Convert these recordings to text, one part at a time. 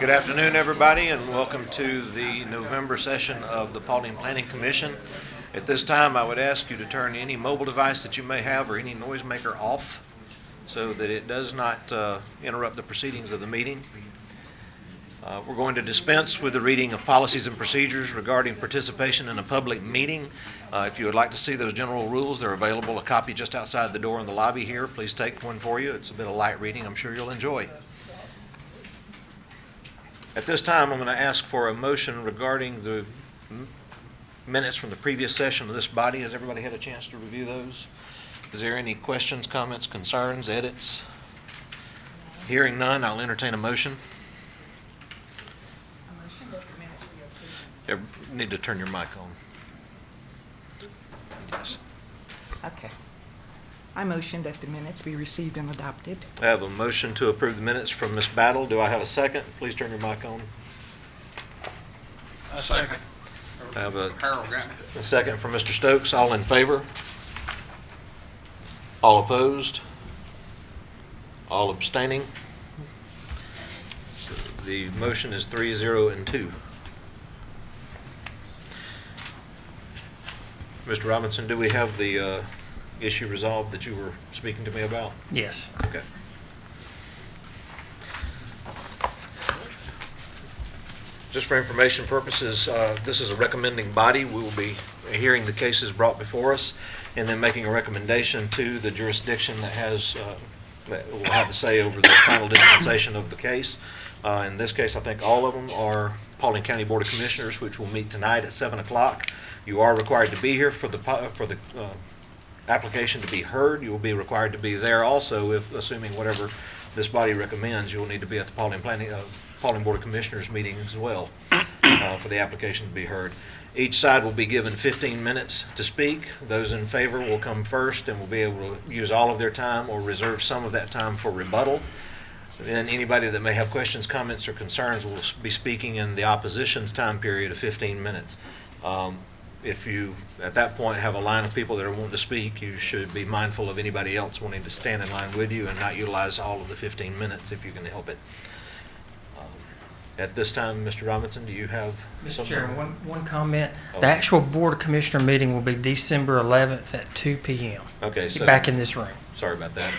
Good afternoon, everybody, and welcome to the November session of the Paulding Planning Commission. At this time, I would ask you to turn any mobile device that you may have or any noisemaker off so that it does not interrupt the proceedings of the meeting. We're going to dispense with the reading of policies and procedures regarding participation in a public meeting. If you would like to see those general rules, they're available, a copy just outside the door in the lobby here. Please take one for you. It's a bit of light reading I'm sure you'll enjoy. At this time, I'm going to ask for a motion regarding the minutes from the previous session of this body. Has everybody had a chance to review those? Is there any questions, comments, concerns, edits? Hearing none, I'll entertain a motion. You need to turn your mic on. Yes. Okay. I motion that the minutes be received and adopted. I have a motion to approve the minutes from Ms. Battle. Do I have a second? Please turn your mic on. A second. I have a Harold got it. second from Mr. Stokes. All in favor? All opposed? All abstaining? So the motion is 3-0 and 2. Mr. Robinson, do we have the issue resolved that you were speaking to me about? Yes. Okay. Just for information purposes, this is a recommending body. We will be hearing the cases brought before us and then making a recommendation to the jurisdiction that has, that will have to say over the final dispensation of the case. In this case, I think all of them are Paulding County Board of Commissioners, which will meet tonight at 7 o'clock. You are required to be here for the application to be heard. You will be required to be there also, if assuming whatever this body recommends, you will need to be at the Paulding Board of Commissioners meeting as well for the application to be heard. Each side will be given 15 minutes to speak. Those in favor will come first and will be able to use all of their time or reserve some of that time for rebuttal. Then anybody that may have questions, comments, or concerns will be speaking in the opposition's time period of 15 minutes. If you, at that point, have a line of people that are wanting to speak, you should be mindful of anybody else wanting to stand in line with you and not utilize all of the 15 minutes if you can help it. At this time, Mr. Robinson, do you have Mr. something? Chairman, one comment. Oh. The actual Board of Commissioner meeting will be December 11th at 2 p.m. Okay, so Back in this room. sorry about that.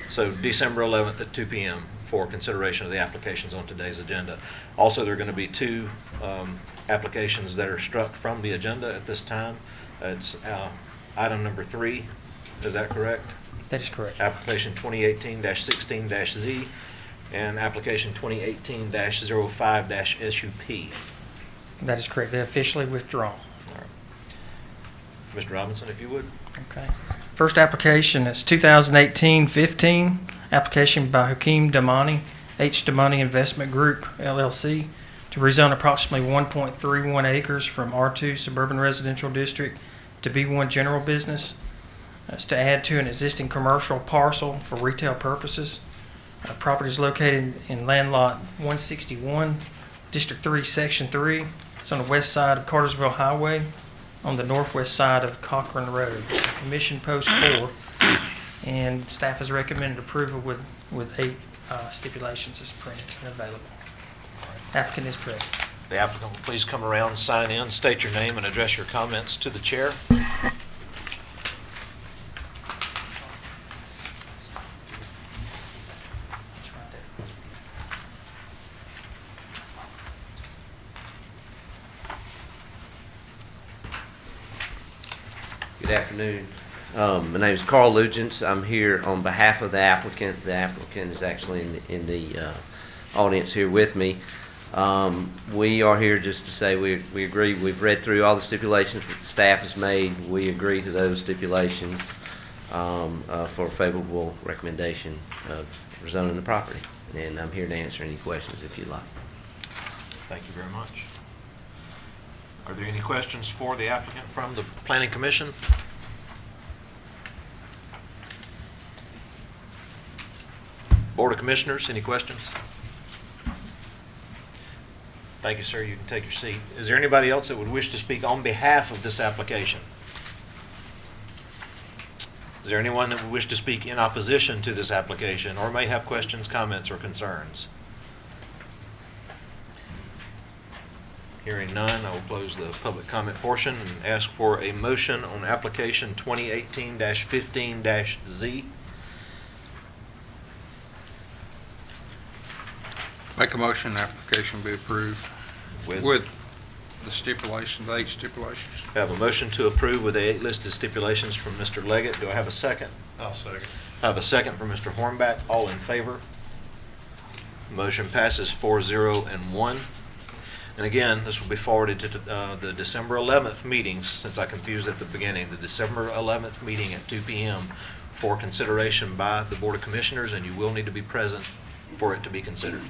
So December 11th at 2 p.m. for consideration of the applications on today's agenda. Also, there are going to be two applications that are struck from the agenda at this time. It's item number 3. Is that correct? That is correct. Application 2018-16-Z and application 2018-05-SUP. That is correct. They're officially withdrawn. All right. Mr. Robinson, if you would. Okay. First application is 2018-15, application by Hakeem Damani, H. Damani Investment Group, LLC, to rezone approximately 1.31 acres from R2 Suburban Residential District to B1 General Business. That's to add to an existing commercial parcel for retail purposes. Property is located in land lot 161, District 3, Section 3. It's on the west side of Cartersville Highway, on the northwest side of Cochran Road. It's Commission Post 4, and staff has recommended approval with 8 stipulations as printed and available. Applicant is present. The applicant will please come around, sign in, state your name, and address your comments to the chair. Good afternoon. My name is Carl Lugents. I'm here on behalf of the applicant. The applicant is actually in the audience here with me. We are here just to say we agree. We've read through all the stipulations that the staff has made. We agree to those stipulations for a favorable recommendation of rezoning the property. And I'm here to answer any questions if you'd like. Thank you very much. Are there any questions for the applicant from the Planning Commission? Board of Commissioners, any questions? Thank you, sir. You can take your seat. Is there anybody else that would wish to speak on behalf of this application? Is there anyone that would wish to speak in opposition to this application or may have questions, comments, or concerns? Hearing none, I will close the public comment portion and ask for a motion on application 2018-15-Z. Make a motion, the application be approved with the stipulations, the 8 stipulations. Have a motion to approve with the 8 listed stipulations from Mr. Leggett. Do I have a second? I'll second. I have a second from Mr. Hornback. All in favor? Motion passes 4-0 and 1. And again, this will be forwarded to the December 11th meetings, since I confused at the beginning, the December 11th meeting at 2 p.m. for consideration by the Board of Commissioners, and you will need to be present for it to be considered.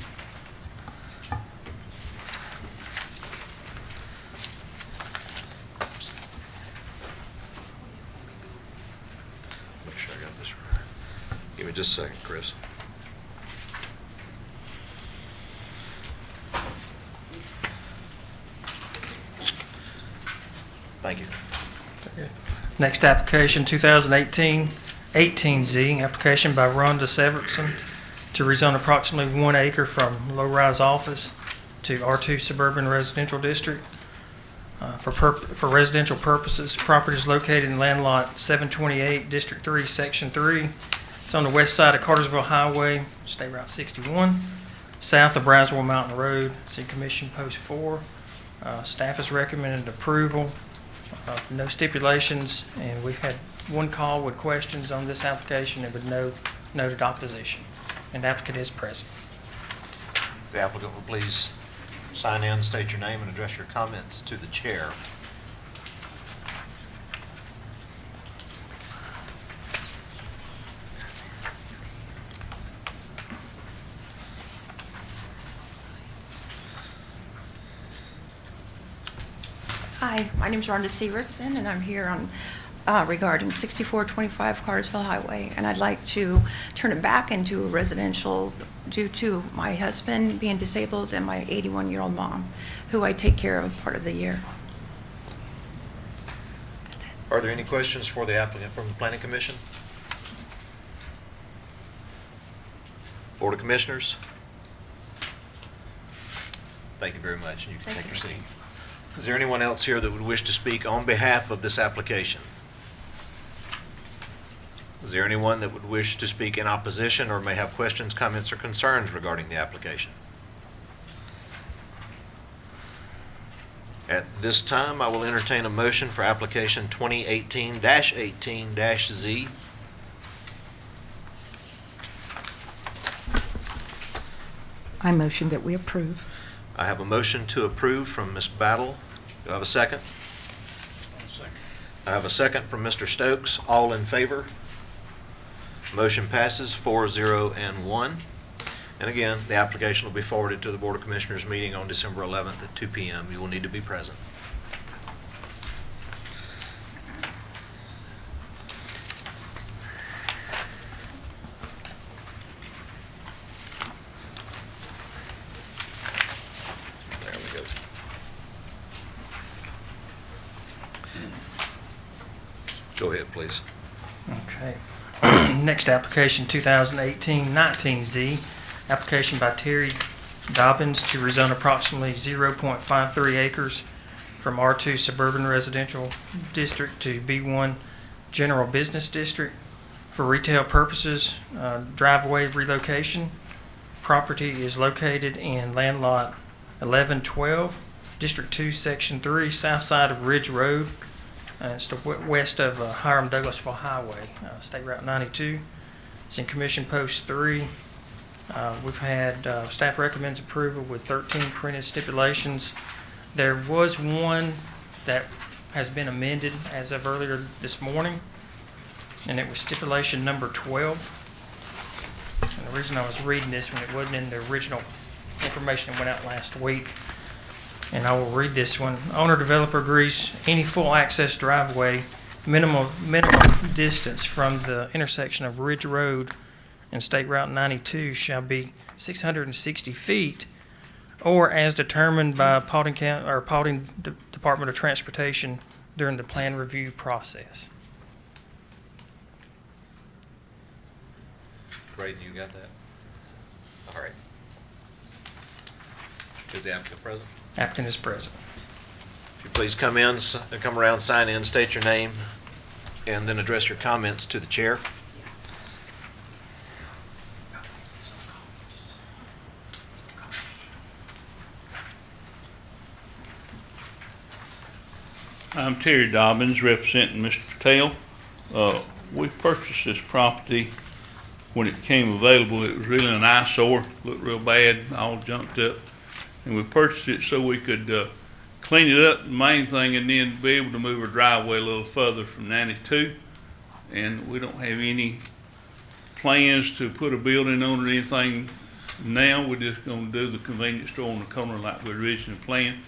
Make sure I got this right. Give me just a second, Chris. Thank you. Next application, 2018-18Z, application by Rhonda Severson to rezone approximately 1 acre from low-rise office to R2 Suburban Residential District. For residential purposes, property is located in land lot 728, District 3, Section 3. It's on the west side of Cartersville Highway, State Route 61, south of Brownsville Mountain Road. City Commission Post 4. Staff has recommended approval. No stipulations, and we've had one call with questions on this application and with no noted opposition. And the applicant is present. The applicant will please sign in, state your name, and address your comments to the chair. Hi, my name is Rhonda Severson, and I'm here on regarding 6425 Cartersville Highway, and I'd like to turn it back into a residential due to my husband being disabled and my 81-year-old mom, who I take care of part of the year. Are there any questions for the applicant from the Planning Commission? Board of Commissioners? Thank you very much, and you can Thank take your you. seat. Is there anyone else here that would wish to speak on behalf of this application? Is there anyone that would wish to speak in opposition or may have questions, comments, or concerns regarding the application? At this time, I will entertain a motion for application 2018-18-Z. I motion that we approve. I have a motion to approve from Ms. Battle. Do I have a second? I have a second from Mr. Stokes. All in favor? Motion passes 4-0 and 1. And again, the application will be forwarded to the Board of Commissioners meeting on December 11th at 2 p.m. You will need to be present. There we go. Go ahead, please. Okay. Next application, 2018-19Z, application by Terry Dobbins to rezone approximately 0.53 acres from R2 Suburban Residential District to B1 General Business District for retail purposes, driveway relocation. Property is located in land lot 1112, District 2, Section 3, south side of Ridge Road. It's to west of Hiram Douglasville Highway, State Route 92. It's in Commission Post 3. We've had staff recommends approval with 13 printed stipulations. There was one that has been amended as of earlier this morning, and it was stipulation number 12. And the reason I was reading this when it wasn't in the original information that went out last week, and I will read this one. Owner developer agrees any full access driveway minimum distance from the intersection of Ridge Road and State Route 92 shall be 660 feet, or as determined by Paulding County or Paulding Department of Transportation during the plan review process. Braden, you got that? All right. Is the applicant present? Applicant is present. If you please come in, come around, sign in, state your name, and then address your comments to the chair. I'm Terry Dobbins, representing Mr. Patel. We purchased this property when it came available. It was really an eyesore, looked real bad, all junked up. And we purchased it so we could clean it up, the main thing, and then be able to move our driveway a little further from 92. And we don't have any plans to put a building on it or anything now. We're just gonna do the convenience store on the corner like we originally planned.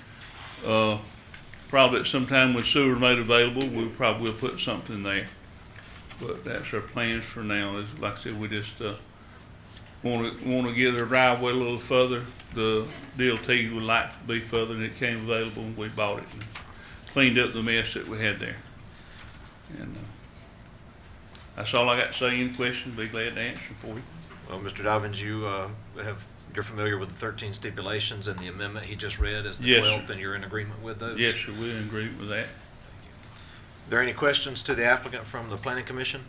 Probably at some time when sewer made available, we probably will put something there. But that's our plans for now. Is like I said, we just want to get our driveway a little further. The DOT would like to be further, and it came available, and we bought it and cleaned up the mess that we had there. And that's all I got to say. Any questions? Be glad to answer for you. Well, Mr. Dobbins, you're familiar with the 13 stipulations and the amendment he just read as the Yes, 12th, sir. and you're in agreement with those? Yes, sir. We agree with that. Are there any questions to the applicant from the Planning Commission?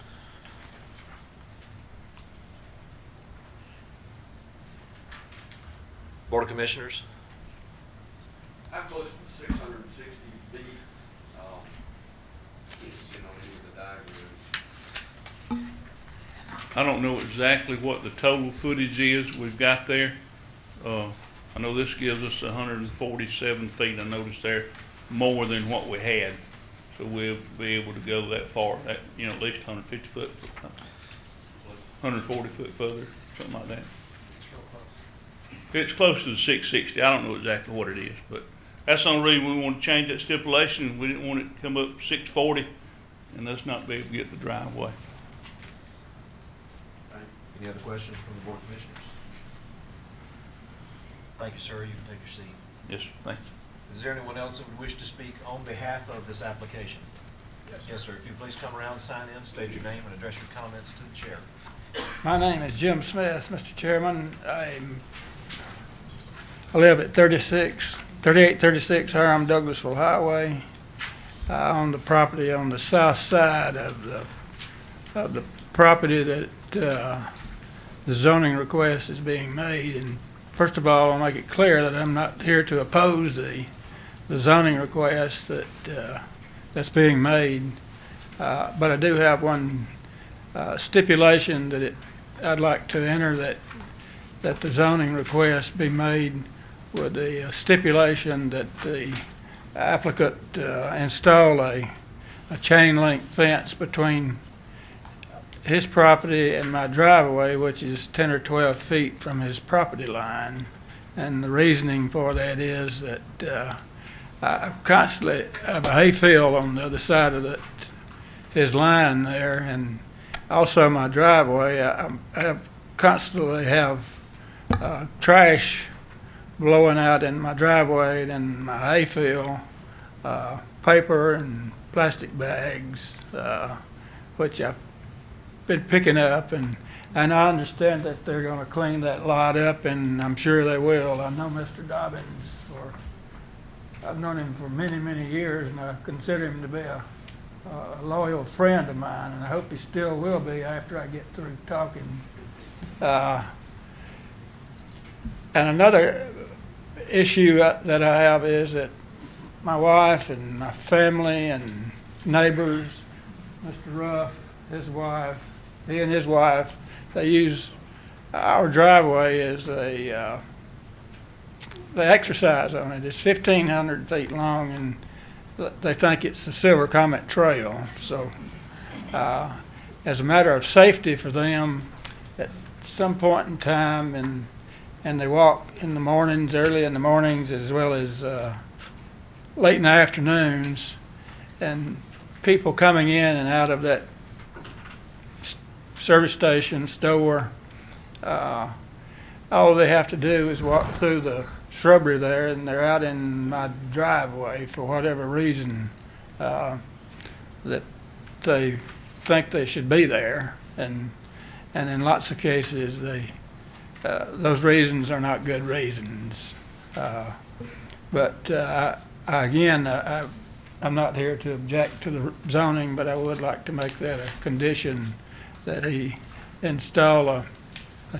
Board of Commissioners? How close to 660 feet, you know, any of the diagrams? I don't know exactly what the total footage is we've got there. I know this gives us 147 feet. I noticed there more than what we had. So we'll be able to go that far, at least 150 foot, 140 foot further, something like that. It's close to the 660. I don't know exactly what it is, but that's the only reason we want to change that stipulation. We didn't want it to come up 640 and us not be able to get the driveway. Any other questions from the Board of Commissioners? Thank you, sir. You can take your seat. Yes, sir. Thank you. Is there anyone else that would wish to speak on behalf of this application? Yes, sir. If you please come around, sign in, state your name, and address your comments to the chair. My name is Jim Smith, Mr. Chairman. I live at 3836 Hiram Douglasville Highway. I own the property on the south side of the property that the zoning request is being made. And first of all, I'll make it clear that I'm not here to oppose the zoning request that's being made, but I do have one stipulation that I'd like to enter, that the zoning request be made with the stipulation that the applicant install a chain link fence between his property and my driveway, which is 10 or 12 feet from his property line. And the reasoning for that is that I constantly have a hayfield on the other side of his line there, and also my driveway. I constantly have trash blowing out in my driveway and my hayfield, paper and plastic bags, which I've been picking up, and I understand that they're going to clean that lot up, and I'm sure they will. I know Mr. Dobbins I've known him for many, many years, and I consider him to be a loyal friend of mine, and I hope he still will be after I get through talking. And another issue that I have is that my wife and my family and neighbors, Mr. Ruff, his wife, he and his wife, they use our driveway as they exercise on it. It's 1,500 feet long, and they think it's the Silver Comet Trail. So as a matter of safety for them, at some point in time, and they walk in the mornings, early in the mornings, as well as late in the afternoons, and people coming in and out of that service station, store, all they have to do is walk through the shrubbery there, and they're out in my driveway for whatever reason that they think they should be there, and in lots of cases those reasons are not good reasons. But I'm not here to object to the zoning, but I would like to make that a condition that he install a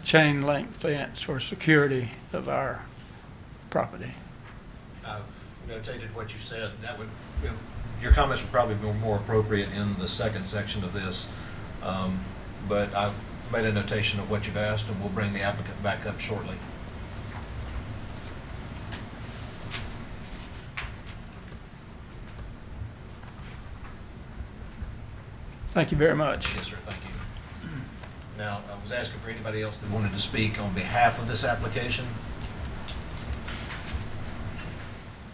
chain link fence for security of our property. I've notated what you said. That would, your comments would probably be more appropriate in the second section of this. But I've made a notation of what you've asked, and we'll bring the applicant back up shortly. Thank you very much. Yes, sir, thank you. Now, I was asking for anybody else that wanted to speak on behalf of this application.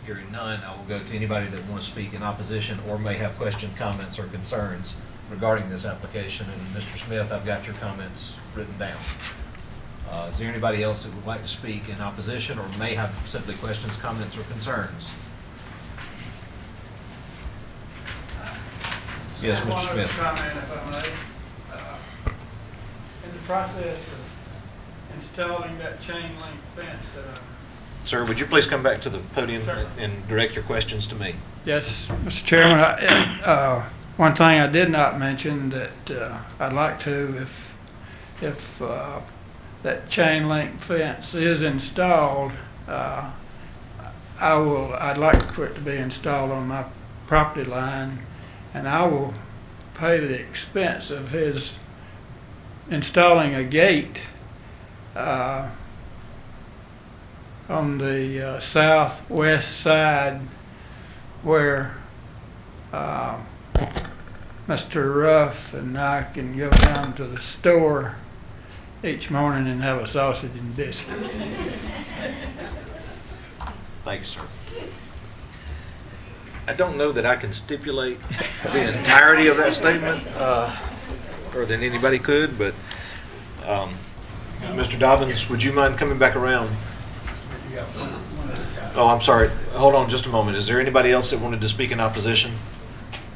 Hearing none, I will go to anybody that wants to speak in opposition or may have questions, comments, or concerns regarding this application. And Mr. Smith, I've got your comments written down. Is there anybody else that would like to speak in opposition or may have simply questions, comments, or concerns? Yes, Mr. Smith. One other comment, if I may. In the process of installing that chain link fence that Sir, would you please come back to the podium Sir. and direct your questions to me? Yes, Mr. Chairman, one thing I did not mention that I'd like to, if that chain link fence is installed, I'd like for it to be installed on my property line, and I will pay the expense of his installing a gate on the southwest side where Mr. Ruff and I can go down to the store each morning and have a sausage and biscuit. Thank you, sir. I don't know that I can stipulate the entirety of that statement, or that anybody could, but Mr. Dobbins, would you mind coming back around? Oh, I'm sorry. Hold on just a moment. Is there anybody else that wanted to speak in opposition?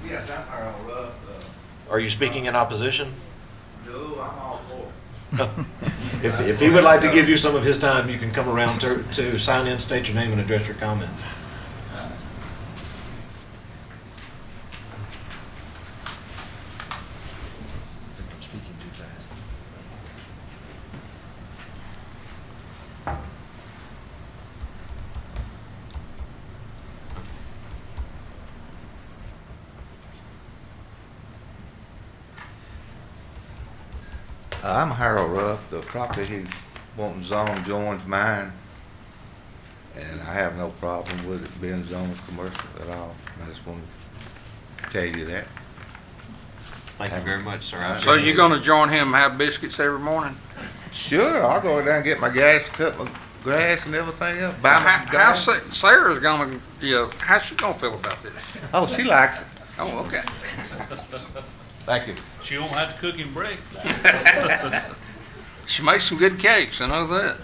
Yes, I'm Harold Ruff. Are you speaking in opposition? No, I'm all for it. If he would like to give you some of his time, you can come around to sign in, state your name, and address your comments. I'm Harold Ruff. The property he's wanting zone joins mine, and I have no problem with it being zoned commercial at all. I just want to tell you that. Thank you very much, sir. I So appreciate you're it. gonna join him and have biscuits every morning? Sure, I'll go down and get my gas, cut my grass and everything else. Buy my How gas. Sarah's gonna, how's she gonna feel about this? Oh, she likes it. Oh, okay. Thank you. She won't have to cook him breakfast. She makes some good cakes, I know that.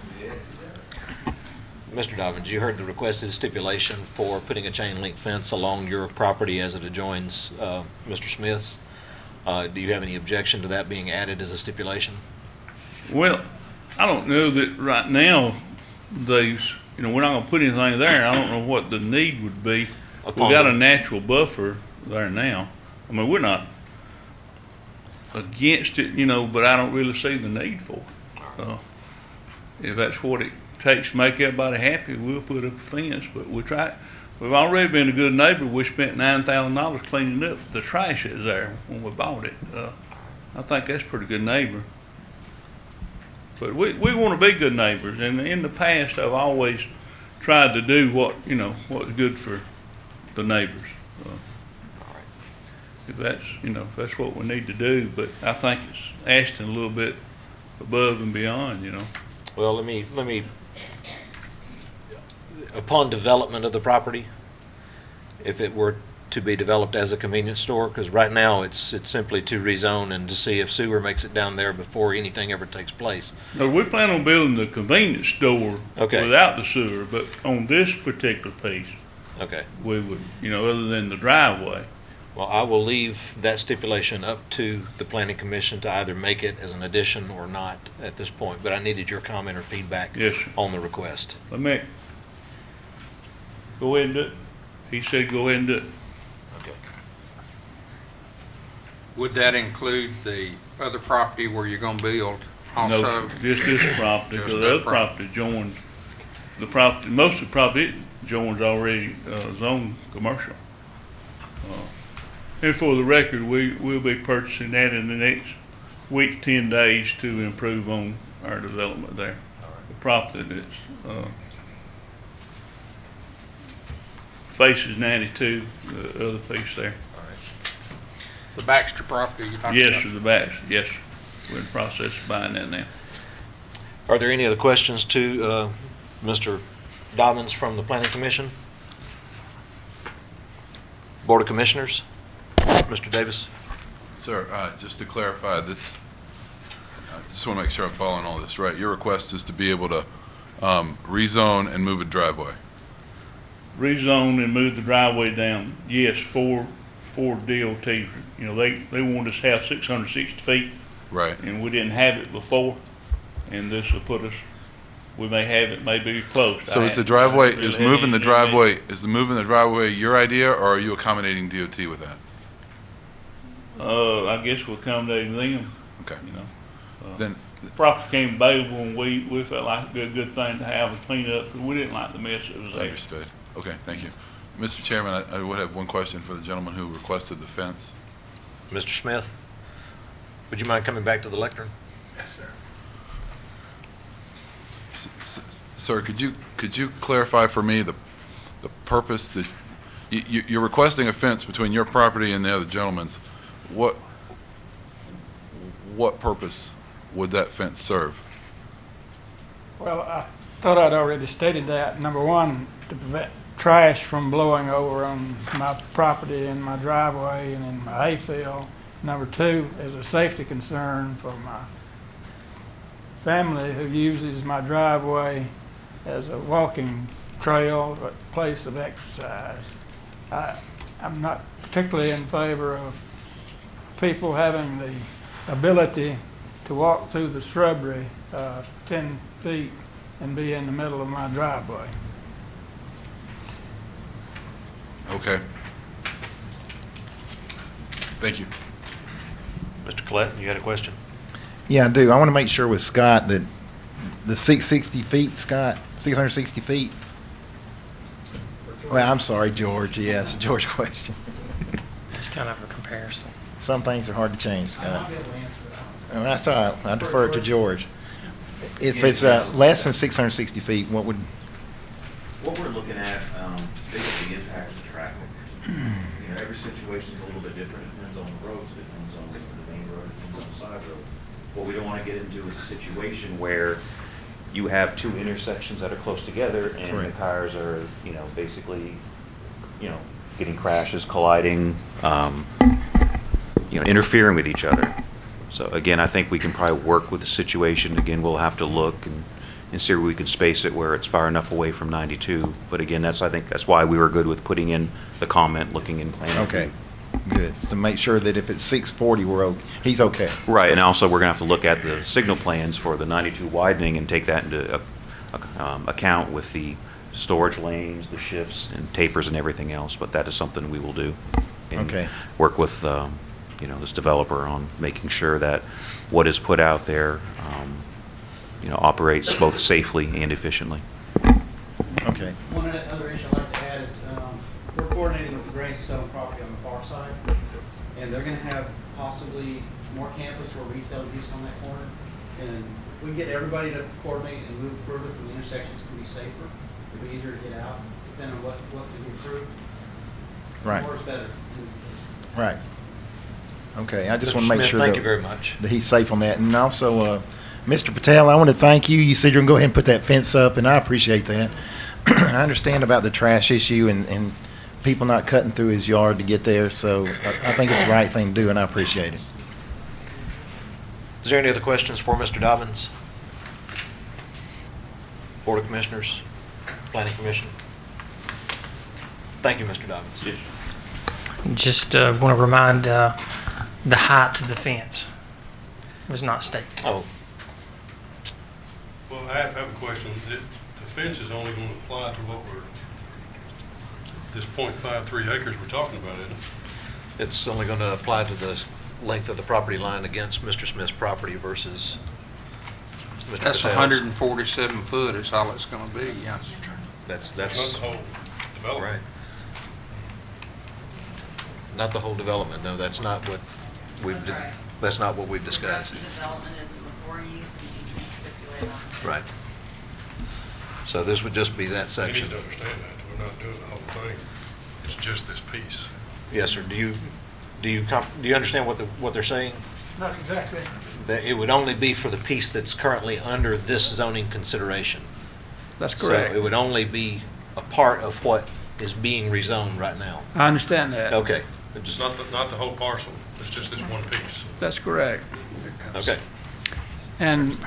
Mr. Dobbins, you heard the requested stipulation for putting a chain link fence along your property as it adjoins Mr. Smith's. Do you have any objection to that being added as a stipulation? Well, I don't know that right now, we're not gonna put anything there. I don't know what the need would be. We Upon got the- a natural buffer there now. I mean, we're not against it, but I don't really see the need for it. If that's what it takes to make everybody happy, we'll put up a fence, but we've already been a good neighbor. We spent $9,000 cleaning up the trash that's there when we bought it. I think that's a pretty good neighbor. But we want to be good neighbors, and in the past, I've always tried to do what's good for the neighbors. If that's what we need to do, but I think it's asking a little bit above and beyond, Well, let me, upon development of the property, if it were to be developed as a convenience store, because right now it's simply to rezone and to see if sewer makes it down there before anything ever takes place. No, we plan on building the convenience store Okay. without the sewer, but on this particular piece, Okay. we would, other than the driveway. Well, I will leave that stipulation up to the planning commission to either make it as an addition or not at this point, but I needed your comment or feedback Yes, sir. on the request. Let me go ahead and do it. He said go ahead and do it. Okay. Would that include the other property where you're gonna build also? No, just this property, Just because that the other property joins, the property, most of the property joins already, zoned commercial. And for the record, we'll be purchasing that in the next week, 10 days to improve on our development there. The property that's, faces 92, the other piece there. The Baxter property you're talking Yes, about? sir, the backs, yes. We're in the process of buying that now. Are there any other questions to Mr. Dobbins from the Planning Commission? Board of Commissioners? Mr. Davis? Sir, just to clarify, this, I just want to make sure I'm following all this right. Your request is to be able to rezone and move a driveway. Rezone and move the driveway down, yes, for DOT. You know, they want us to have 660 feet, Right. and we didn't have it before, and this will put us, we may have it, maybe close. So is the driveway, is moving the driveway your idea, or are you accommodating DOT with that? I guess we're accommodating them, Okay. you know. Then, Property came available, and we felt like it'd be a good thing to have and clean up, because we didn't like the mess that was there. understood. Okay, thank you. Mr. Chairman, I would have one question for the gentleman who requested the fence. Mr. Smith? Would you mind coming back to the lectern? Yes, sir. Sir, could you clarify for me the purpose that, you're requesting a fence between your property and the other gentleman's. What purpose would that fence serve? Well, I thought I'd already stated that. Number one, to prevent trash from blowing over on my property and my driveway and in my hayfield. Number two, is a safety concern for my family who uses my driveway as a walking trail, a place of exercise. I'm not particularly in favor of people having the ability to walk through the shrubbery 10 feet and be in the middle of my driveway. Okay. Thank you. Mr. Collette, you had a question? Yeah, I do. I want to make sure with Scott that the 660 feet, Scott, 660 feet. Well, I'm sorry, George. Yeah, it's a George question. It's kind of a comparison. Some things are hard to change, Scott. Oh, that's all right. I defer it to George. If it's less than 660 feet, what would, What we're looking at, basically impacts the traffic. You know, every situation's a little bit different, it depends on the roads, it depends on the main road, it depends on the side road. What we don't want to get into is a situation where you have two intersections that are close together and the Correct. cars are, you know, basically, you know, getting crashes, colliding, you know, interfering with each other. So again, I think we can probably work with the situation. Again, we'll have to look and see where we can space it where it's far enough away from 92. But again, I think that's why we were good with putting in the comment, looking in plan. okay, good. So make sure that if it's 640, he's okay. Right, and also we're gonna have to look at the signal plans for the 92 widening and take that into account with the storage lanes, the shifts and tapers and everything else. But that is something we will do. And Okay. work with, you know, this developer on making sure that what is put out there, you know, operates both safely and efficiently. Okay, One other issue I'd like to add is, we're coordinating with the Greystone property on the far side, and they're gonna have possibly more campus or retail use on that corner. And if we can get everybody to coordinate and move further from the intersections, it can be safer, it'll be easier to get out, depending on what can be improved. right, More is better in this case. right. Okay, I just Mr. want to make Smith, sure thank you that very much. that he's safe on that. And also, Mr. Patel, I want to thank you. You said you're going to go ahead and put that fence up, and I appreciate that. I understand about the trash issue and people not cutting through his yard to get there, so I think it's the right thing to do, and I appreciate it. Is there any other questions for Mr. Dobbins? Board of Commissioners, Planning Commission? Thank you, Mr. Dobbins. Yes. Just want to remind the height of the fence was not stated. Oh, Well, I have a question. The fence is only going to apply to what we're this .53 acres we're talking about, isn't it? It's only going to apply to the length of the property line against Mr. Smith's property versus Mr. That's Patel's. 147 foot is all it's gonna be, yes. That's Not the whole development. right. Not the whole development, no, that's not what we've, that's not what we've discussed. The rest of the development isn't before you, so you can stipulate on it. Right. So this would just be that You need section. to understand that. We're not doing the whole thing. It's just this piece. Yes, sir. Do you understand what they're saying? Not exactly. That it would only be for the piece that's currently under this zoning consideration. That's correct. So it would only be a part of what is being rezoned right now. I understand that. Okay. It's not the whole parcel. It's just this one piece. That's correct. Okay. And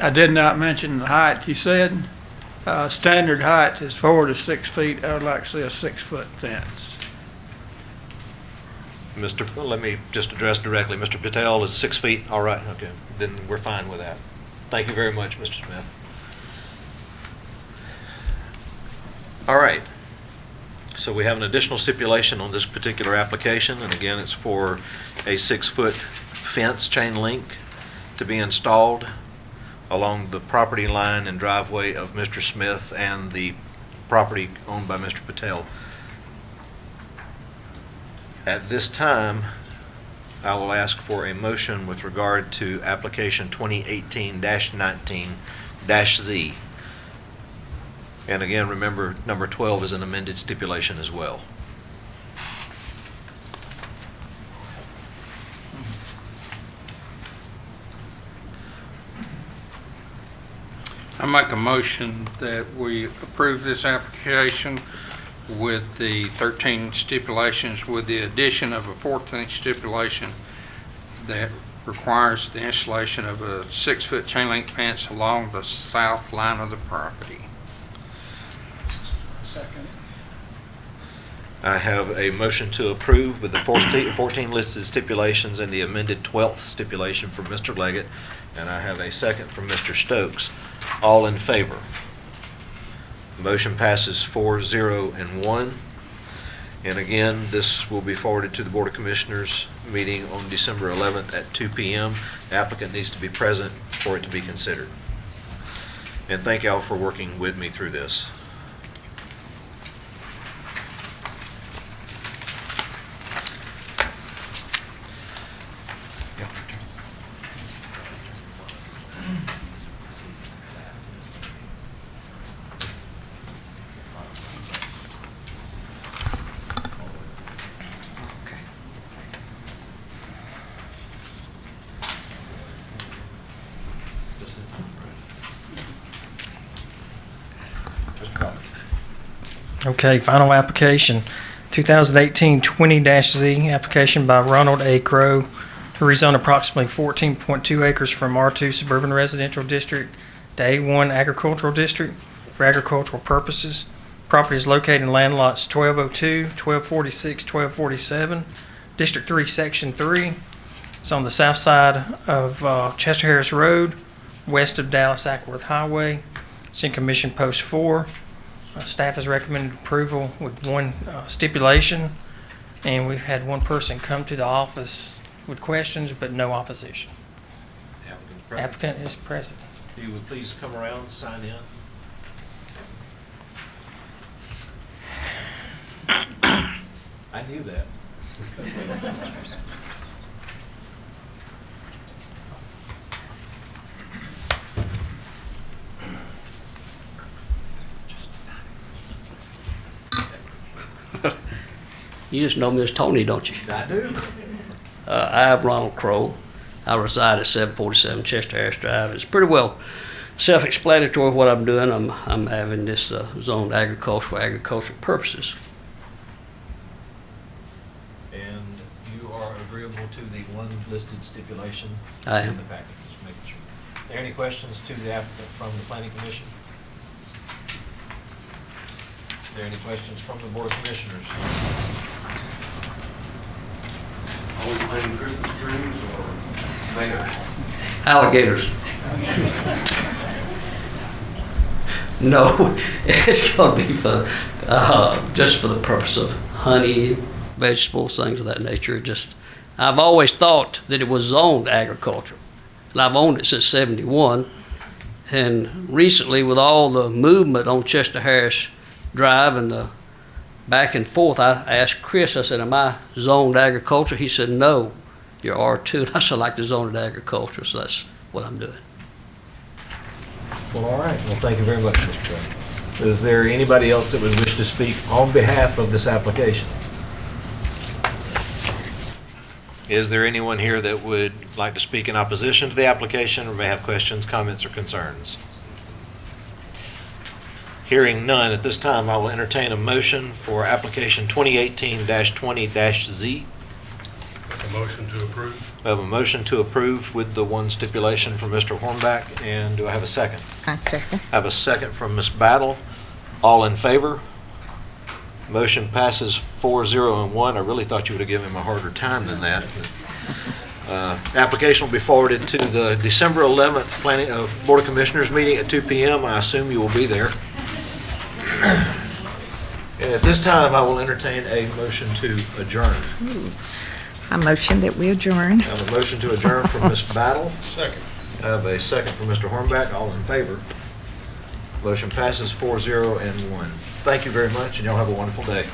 I did not mention the height. You said, standard height is 4 to 6 feet. I would like to see a 6-foot fence. Let me just address directly. Mr. Patel is 6 feet. All right, okay. Then we're fine with that. Thank you very much, Mr. Smith. All right. So we have an additional stipulation on this particular application, and again, it's for a 6-foot fence, chain link, to be installed along the property line and driveway of Mr. Smith and the property owned by Mr. Patel. At this time, I will ask for a motion with regard to application 2018-19-Z. And again, remember, number 12 is an amended stipulation as well. I make a motion that we approve this application with the 13 stipulations, with the addition of a 14th stipulation that requires the installation of a 6-foot chain link fence along the south line of the property. Second. I have a motion to approve with the 14 listed stipulations and the amended 12th stipulation from Mr. Leggett, and I have a second from Mr. Stokes. All in favor? Motion passes 4-0 and 1. And again, this will be forwarded to the Board of Commissioners meeting on December 11th at 2 p.m. The applicant needs to be present for it to be considered. And thank y'all for working with me through this. Okay, final application, 2018-20-Z, application by Ronald A. Crow to rezone approximately 14.2 acres from R2 Suburban Residential District to A1 Agricultural District for agricultural purposes. Property is located in land lots 1202, 1246, 1247, District 3, Section 3. It's on the south side of Chester Harris Road, west of Dallas Ackworth Highway. It's in Commission Post 4. Staff has recommended approval with one stipulation, and we've had one person come to the office with questions, but no opposition. Applicant is present. If you would please come around, sign in. I knew that. You just know Miss Tony, don't you? I do. I'm Ronald Crow. I reside at 747 Chester Harris Drive. It's pretty well self-explanatory what I'm doing. I'm having this zoned agriculture for agricultural purposes. And you are agreeable to the one listed stipulation? I am. In the package, just making sure. Are there any questions to the applicant from the Planning Commission? Are there any questions from the Board of Commissioners? Are we planting Christmas trees or later? Alligators. No, it's gonna be for, just for the purpose of honey, vegetables, things of that nature. I've always thought that it was zoned agriculture, and I've owned it since '71. And recently, with all the movement on Chester Harris Drive and the back and forth, I asked Chris, I said, am I zoned agriculture? He said, no, you're R2. And I said, I like to zone it agriculture, so that's what I'm doing. Well, all right. Well, thank you very much, Mr. Chairman. Is there anybody else that would wish to speak on behalf of this application? Is there anyone here that would like to speak in opposition to the application or may have questions, comments, or concerns? Hearing none, at this time, I will entertain a motion for application 2018-20-Z. A motion to approve? I have a motion to approve with the one stipulation from Mr. Hornback, and do I have a second? I second. I have a second from Ms. Battle. All in favor? Motion passes 4-0 and 1. I really thought you would have given him a harder time than that. Application will be forwarded to the December 11th Board of Commissioners meeting at 2 p.m. I assume you will be there. And at this time, I will entertain a motion to adjourn. I motion that we adjourn. I have a motion to adjourn from Ms. Battle. Second. I have a second from Mr. Hornback. All in favor? Motion passes 4-0 and 1. Thank you very much, and y'all have a wonderful day.